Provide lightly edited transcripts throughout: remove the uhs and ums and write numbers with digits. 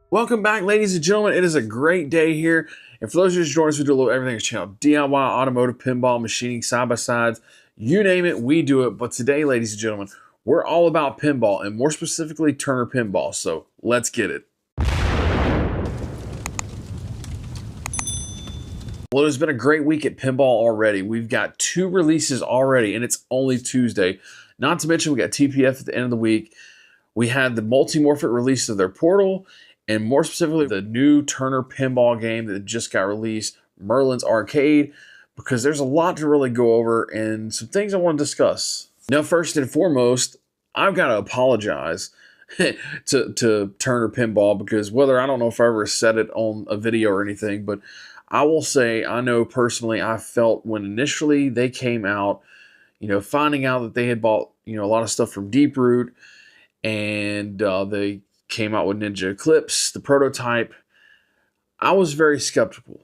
Welcome back, ladies and gentlemen. It is a great day here. And for those of you who join us, we do a little everything channel. DIY, automotive, pinball, machining, side-by-sides, you name it, we do it. But today, ladies and gentlemen, we're all about pinball, and more specifically, Turner Pinball. So let's get it. Well, it's been a great week at pinball already. We've got 2 releases already, and it's only Tuesday. Not to mention, we got TPF at the end of the week. We had the Multimorphic release of their Portal, and more specifically, the new Turner Pinball game that just got released, Merlin's Arcade, because there's a lot to really go over and some things I want to discuss. Now, first and foremost, I've got to apologize to Turner Pinball, because I don't know if I ever said it on a video or anything, but I will say, I know personally, I felt when initially they came out, finding out that they had bought, a lot of stuff from Deeproot, and they came out with Ninja Eclipse, the prototype, I was very skeptical.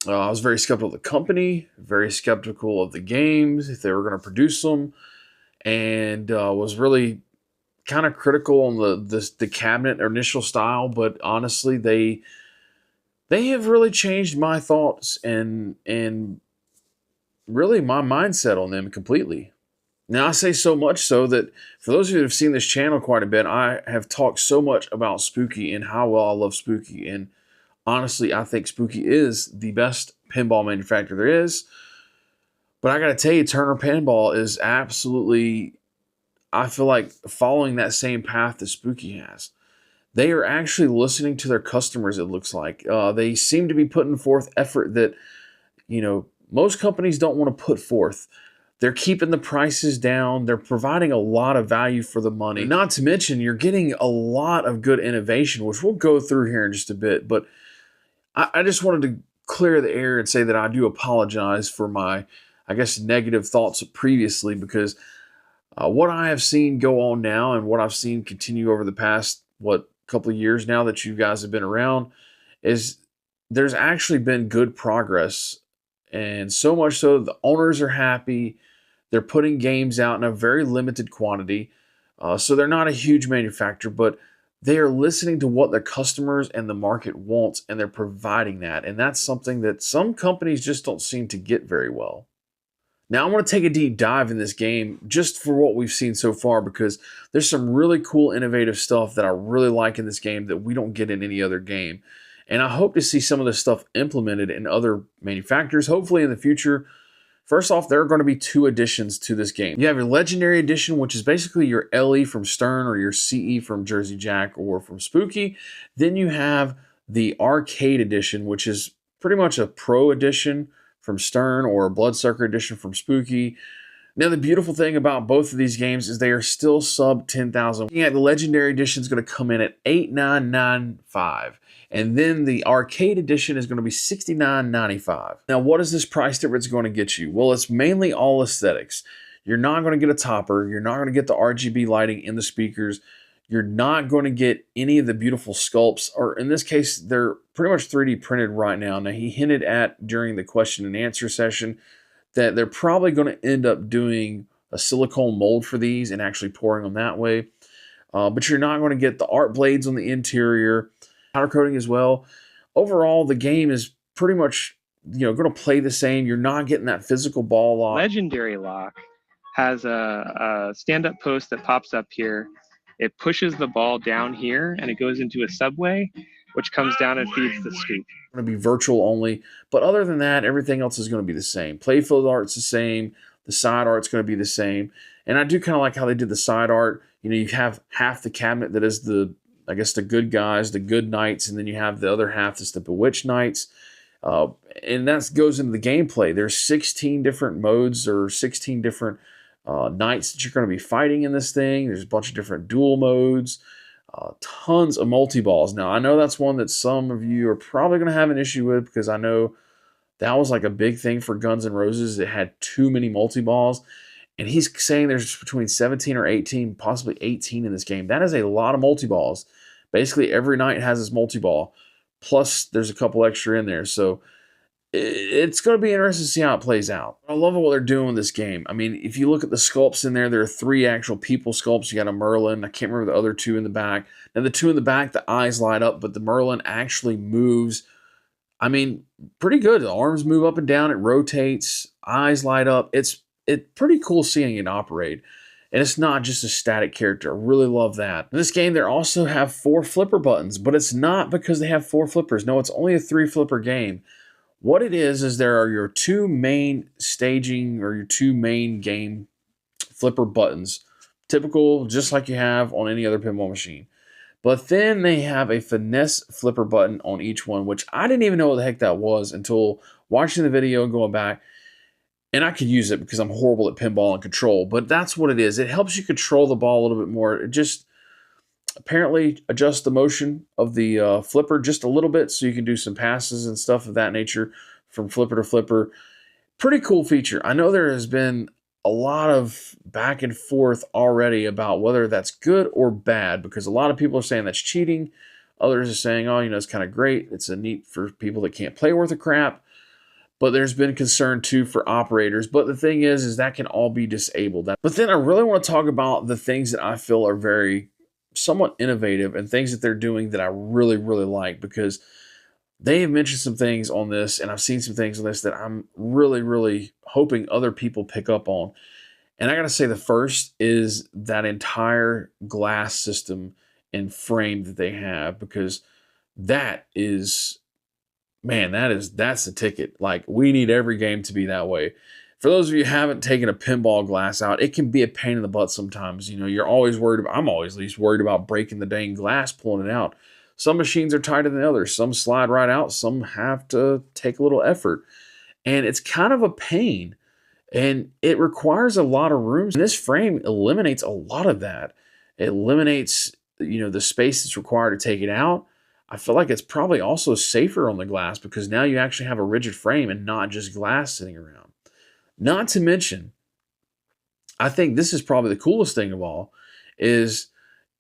I was very skeptical of the company, very skeptical of the games, if they were going to produce them, and was really kind of critical on the cabinet or initial style. But honestly, they have really changed my thoughts and really my mindset on them completely. Now, I say so much so that for those of you who have seen this channel quite a bit, I have talked so much about Spooky and how well I love Spooky. And honestly, I think Spooky is the best pinball manufacturer there is. But I got to tell you, Turner Pinball is absolutely, I feel like, following that same path that Spooky has. They are actually listening to their customers, it looks like. They seem to be putting forth effort that, most companies don't want to put forth. They're keeping the prices down. They're providing a lot of value for the money. Not to mention, you're getting a lot of good innovation, which we'll go through here in just a bit. But I just wanted to clear the air and say that I do apologize for my, negative thoughts previously, because what I have seen go on now and what I've seen continue over the past, couple of years now that you guys have been around, is there's actually been good progress. And so much so the owners are happy. They're putting games out in a very limited quantity. So they're not a huge manufacturer, but they are listening to what their customers and the market wants, and they're providing that. And that's something that some companies just don't seem to get very well. Now, I want to take a deep dive in this game just for what we've seen so far, because there's some really cool, innovative stuff that I really like in this game that we don't get in any other game. And I hope to see some of this stuff implemented in other manufacturers, hopefully in the future. First off, there are going to be 2 additions to this game. You have your Legendary Edition, which is basically your LE from Stern or your CE from Jersey Jack or from Spooky. Then you have the Arcade Edition, which is pretty much a Pro Edition from Stern or a Bloodsucker Edition from Spooky. Now, the beautiful thing about both of these games is they are still sub 10,000. Yeah, the Legendary Edition is going to come in at $8,995. And then the Arcade Edition is going to be $69.95. Now, what is this price difference going to get you? Well, it's mainly all aesthetics. You're not going to get a topper. You're not going to get the RGB lighting in the speakers. You're not going to get any of the beautiful sculpts, or in this case, they're pretty much 3D printed right now. Now, he hinted at during the question and answer session that they're probably going to end up doing a silicone mold for these and actually pouring them that way. But you're not going to get the art blades on the interior, powder coating as well. Overall, the game is pretty much, going to play the same. You're not getting that physical ball lock. Legendary Lock has a stand-up post that pops up here. It pushes the ball down here and it goes into a subway, which comes down and feeds the scoop. It's going to be virtual only, but other than that, everything else is going to be the same. Playfield art's the same. The side art's going to be the same. And I do kind of like how they did the side art. You have half the cabinet that is the good guys, the good knights, and then you have the other half that's the bewitched knights. And that goes into the gameplay. There's 16 different modes or 16 different knights that you're going to be fighting in this thing. There's a bunch of different duel modes, tons of multi-balls. Now, I know that's one that some of you are probably going to have an issue with, because I know that was like a big thing for Guns N' Roses. It had too many multi-balls. And he's saying there's between 17 or 18, possibly 18 in this game. That is a lot of multi-balls. Basically, every knight has his multi-ball. Plus, there's a couple extra in there. So it's going to be interesting to see how it plays out. I love what they're doing with this game. I mean, if you look at the sculpts in there, there are 3 actual people sculpts. You got a Merlin. I can't remember the other 2 in the back. Now, the 2 in the back, the eyes light up, but the Merlin actually moves. I mean, pretty good. The arms move up and down. It rotates. Eyes light up. It's pretty cool seeing it operate. And it's not just a static character. I really love that. In this game, they also have 4 flipper buttons, but it's not because they have 4 flippers. No, it's only a 3 flipper game. What it is there are your 2 main staging or your 2 main game flipper buttons. Typical, just like you have on any other pinball machine. But then they have a finesse flipper button on each one, which I didn't even know what the heck that was until watching the video and going back. And I could use it because I'm horrible at pinball and control, but that's what it is. It helps you control the ball a little bit more. It just apparently adjusts the motion of the flipper just a little bit so you can do some passes and stuff of that nature from flipper to flipper. Pretty cool feature. I know there has been a lot of back and forth already about whether that's good or bad, because a lot of people are saying that's cheating. Others are saying, oh, it's kind of great. It's a neat for people that can't play worth a crap. But there's been concern too for operators. But the thing is that can all be disabled. But then I really want to talk about the things that I feel are very somewhat innovative and things that they're doing that I really, really like, because they have mentioned some things on this and I've seen some things on this that I'm really, really hoping other people pick up on. And I got to say, the first is that entire glass system and frame that they have, because that is, man, that's the ticket. Like, we need every game to be that way. For those of you who haven't taken a pinball glass out, it can be a pain in the butt sometimes. You're always worried about, I'm always at least worried about breaking the dang glass, pulling it out. Some machines are tighter than others. Some slide right out. Some have to take a little effort. And it's kind of a pain. And it requires a lot of room. And this frame eliminates a lot of that. It eliminates, the space that's required to take it out. I feel like it's probably also safer on the glass because now you actually have a rigid frame and not just glass sitting around. Not to mention, I think this is probably the coolest thing of all, is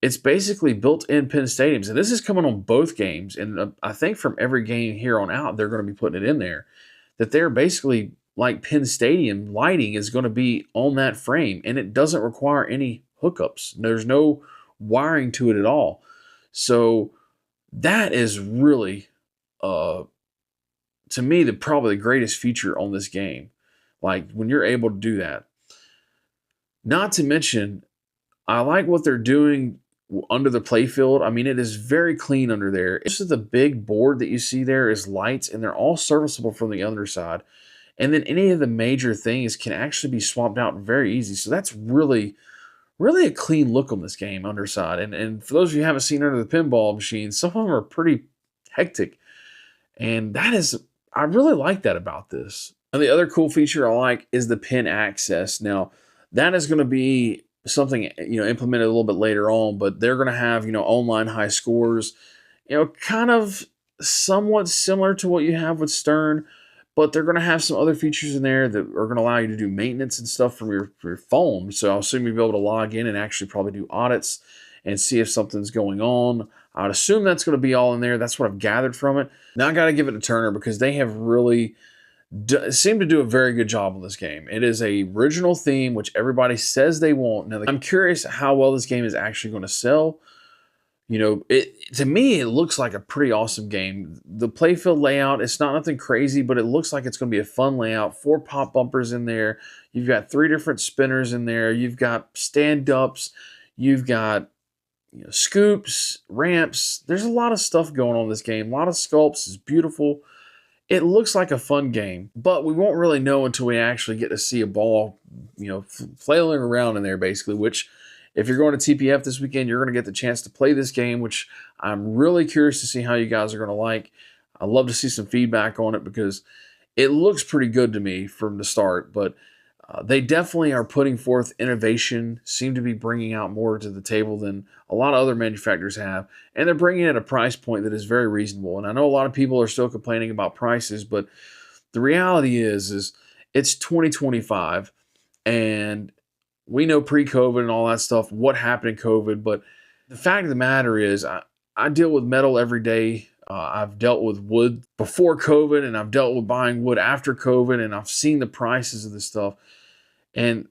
it's basically built-in pin stadiums. And this is coming on both games. And I think from every game here on out, they're going to be putting it in there. That they're basically like pin stadium lighting is going to be on that frame. And it doesn't require any hookups. There's no wiring to it at all. So that is really, to me, probably the greatest feature on this game. Like, when you're able to do that. Not to mention, I like what they're doing under the playfield. I mean, it is very clean under there. This is the big board that you see there is lights, and they're all serviceable from the underside. And then any of the major things can actually be swapped out very easy. So that's really, really a clean look on this game underside. And for those of you who haven't seen under the pinball machines, some of them are pretty hectic. And I really like that about this. And the other cool feature I like is the pin access. Now, that is going to be something, implemented a little bit later on, but they're going to have, online high scores, kind of somewhat similar to what you have with Stern, but they're going to have some other features in there that are going to allow you to do maintenance and stuff from your phone. So I'll assume you'll be able to log in and actually probably do audits and see if something's going on. I would assume that's going to be all in there. That's what I've gathered from it. Now I got to give it to Turner because they have really seem to do a very good job on this game. It is a original theme, which everybody says they want. Now, I'm curious how well this game is actually going to sell. To me, it looks like a pretty awesome game. The playfield layout, it's not nothing crazy, but it looks like it's going to be a fun layout. 4 pop bumpers in there. You've got 3 different spinners in there. You've got stand-ups. You've got scoops, ramps. There's a lot of stuff going on in this game. A lot of sculpts. It's beautiful. It looks like a fun game, but we won't really know until we actually get to see a ball, flailing around in there, basically, which if you're going to TPF this weekend, you're going to get the chance to play this game, which I'm really curious to see how you guys are going to like. I'd love to see some feedback on it because it looks pretty good to me from the start, but they definitely are putting forth innovation, seem to be bringing out more to the table than a lot of other manufacturers have, and they're bringing it at a price point that is very reasonable. And I know a lot of people are still complaining about prices, but the reality is it's 2025, and we know pre-COVID and all that stuff, what happened in COVID, but the fact of the matter is I deal with metal every day. I've dealt with wood before COVID, and I've dealt with buying wood after COVID, and I've seen the prices of this stuff. And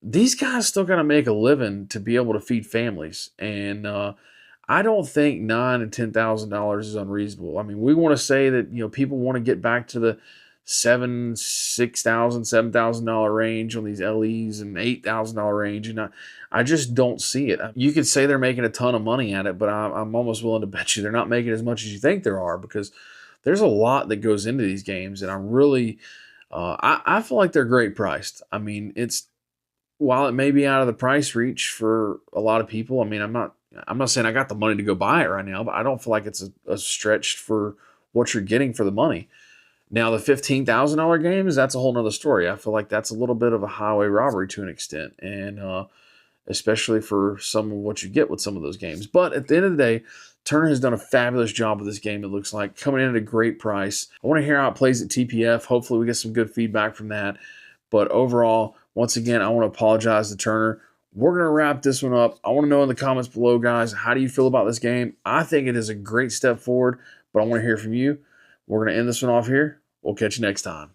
these guys still got to make a living to be able to feed families. And I don't think $9,000 and $10,000 is unreasonable. I mean, we want to say that people want to get back to the $7,000 range on these LEs and $8,000 range, and I just don't see it. You could say they're making a ton of money at it, but I'm almost willing to bet you they're not making as much as you think there are, because there's a lot that goes into these games, and I really I feel like they're great priced. I mean, it's while it may be out of the price reach for a lot of people. I mean, I'm not saying I got the money to go buy it right now, but I don't feel like it's a stretch for what you're getting for the money. Now, the $15,000 games, that's a whole nother story. I feel like that's a little bit of a highway robbery to an extent, and especially for some of what you get with some of those games. But at the end of the day, Turner has done a fabulous job with this game, it looks like, coming in at a great price. I want to hear how it plays at TPF. Hopefully we get some good feedback from that. But overall, once again, I want to apologize to Turner. We're going to wrap this one up. I want to know in the comments below, guys, how do you feel about this game? I think it is a great step forward, but I want to hear from you. We're going to end this one off here. We'll catch you next time.